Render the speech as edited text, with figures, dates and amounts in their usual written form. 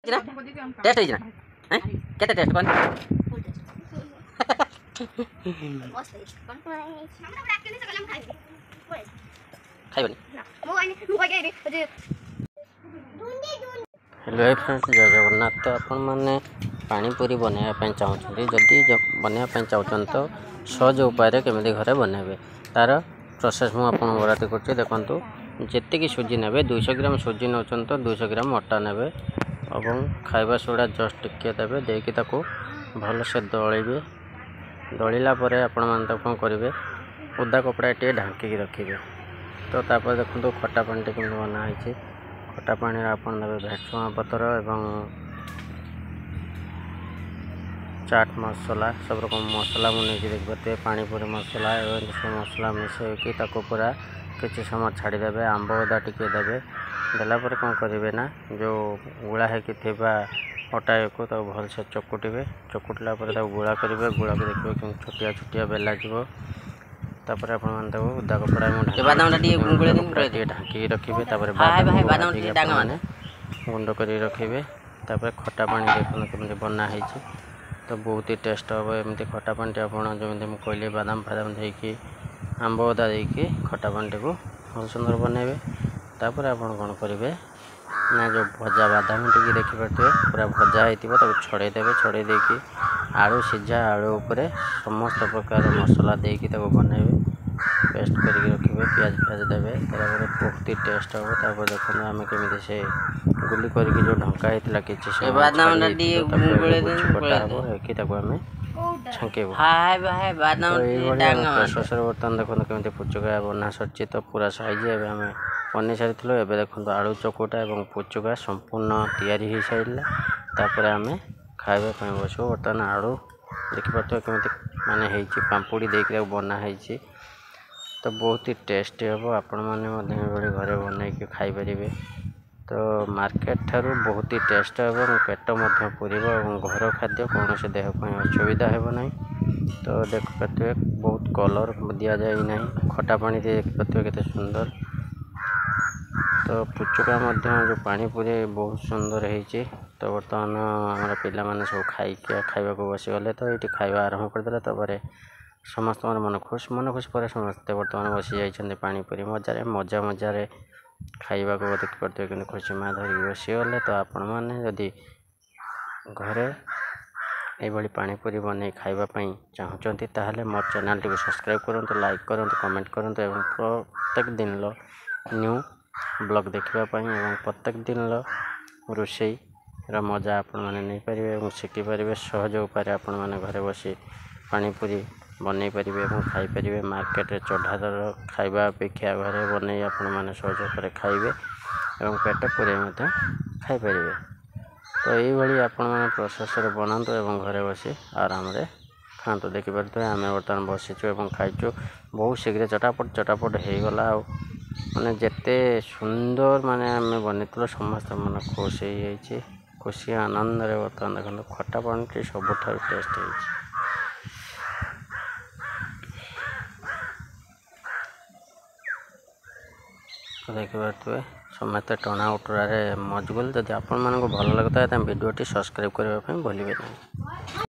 Test है हैं केते टेस्ट कोन खाइबनी हेलो फ्रेंड्स जय जगन्नाथ। तो आपण मैंने पानीपुरी बनवाई चाहते जदि बनवाई चाहते तो सहज उपाय केमी घरे बनइबे तार प्रोसेस मुझे बराती कर देखु जी सुजी ने 200 ग्राम सुजी नौ तो 200 ग्राम अटा ने और खाइबा सोडा जस्ट टिके देवे देकी भल से दलिबे दलिला आपण मैंने कौन करेंगे ओदा कपड़ा टे ढांकी रखिए। तो तापर देखो खटा पानी टे केमती बनाई खटा पानी आप भेटुआ पतर एवं चाट मसला सब रकम मसला मुझे देखिए पानीपुरी मसला एवं सब मसला मिसेकी पूरा किसी समय छाड़देवे आंब अदा टिके देवे देलापर कौन करेंगे ना जो गुड़ा है अटा को तो भल से चकुटे चकुटला गुड़ा करेंगे गुड़ा को देखिए कि छोटिया छोटिया बेला तापर आप उदा कपड़ा ढांकी रखिए मैंने गुंड कर रखिए। तापर खटा पानी देखो केमती बनाई तो बहुत ही टेस्ट हम एमती खटा पानी आप जमी कहली बादाम फादाम देकी आंब अदा देकी खटा पानी को बहुत सुंदर बनइबे। तापर आप कौन करेंगे ना जो भजा बादाम टी देखिपे पूरा भजा हो छड़े देवे छड़े देकी आलू सीझा आलू उपरे समस्त प्रकार मसला देकी बनइबे पेस्ट करके रखिए प्याज प्याज देवे तापर बहुत ही टेस्ट हम। तापर देखो आम केमी से गुली करके जो ढंका होता किसी छांकेबू प्रोसेस बर्तमान देखो केमी पुचुका बना सर तो पूरा साइज आम बन सारी एवं देखो आलू चकुटा और पुचुका संपूर्ण तैयारी हो सारा। तापर आम खाइबा बस बर्तमान आलू देखिपे केमी माने पांपुड़ी देख बनाई तो बहुत ही टेस्टी हम आपण मैंने घरे बनई खाईपर। तो मार्केट ठारू बहुत ही टेस्ट और पेट पूरी और घर खाद्य कौन से देहप असुविधा हे ना। तो देख पाते बहुत कलर दि जाए ना खटा पानी देख पाते के सुंदर। तो पुचुका जो पानीपुरी बहुत सुंदर हो। तो बर्तमान आम पिला माने सब खाइबा को बसीगले तो ये खाइबा आरंभ करदे तापर समस्त मन खुश पर समस्ते बर्तमान बसी जाइए पानीपुरी मजार मजा मजार खाइबा को देख पाते कि खुशी माँ धरिक बसीगले। तो आपण मैंने जदि घरे ये पानीपुरी बन खाइबापी चाहते ताहले मोर चैनल टी सब्सक्राइब करूँ लाइक करूँ कमेंट करूँ एवं प्रत्येक दिन न्यू ब्लॉग देखापी और प्रत्येक दिन रोषेई मजा आपण मैंने नहीं पारे और शिखिपारे सहज उपाय आपण मैंने घरे बसी पानीपुरी बनई पारे और खाईपर। मार्केट रे चढ़ा दर खाइबा अपेक्षा घरे बनई आपण मैंने सहज उपाय खाइबे और पेट पूरे खाईपर। तो ये आपण मैंने प्रोसेस बनातु और घरे बसी आराम रे खातु देखिपे आम बर्तमान बसीचु और खाइचु बहुत शीघ्र चटापट चटापट हो गला माने जेते सुंदर माने आम बनई समस्त मन खुश हो खुशी आनंद रे बर्तमान देखो खटा पानी सब टेस्ट हो। देखिए समस्ते टना उटरा मजगुल जदि आपण मानक भल लगता है भिडियोटी सब्सक्राइब करने भूलिए नहीं।